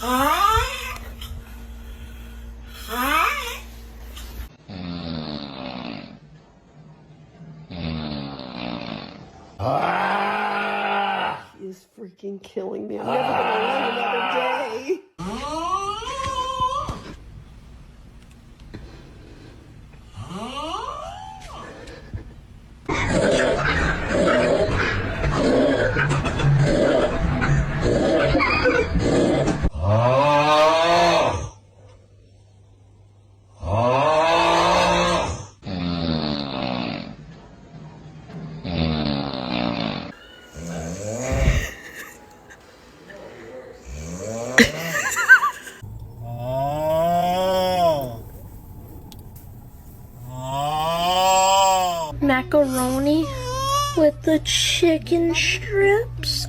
Is freaking killing me. I'm never gonna live another day. Macaroni with the chicken strips.